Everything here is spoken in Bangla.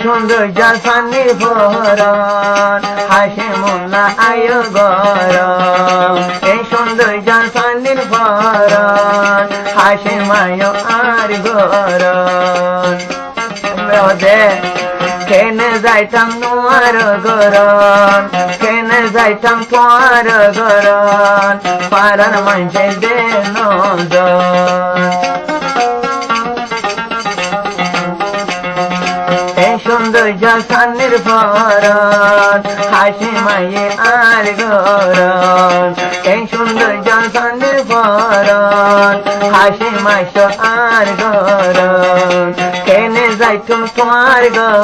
সুন্দর জাসানির ভরণ হাসে মোল্লা আয় গরম এই সুন্দর জাসানির ভরণ হাসে মায় আর গরম কেনে যাইতাম নোয়ার গরম কেনে যাইতাম তোয়ার গরম পারার মাঝে দে নদন সুন্দর জাসানির ভরণ হাসি মায়ে আর গরণ এই সুন্দর জাসানির ভরণ হাসি মাইশ আর গরণ কেনে যাইতুম তোমার গরণ।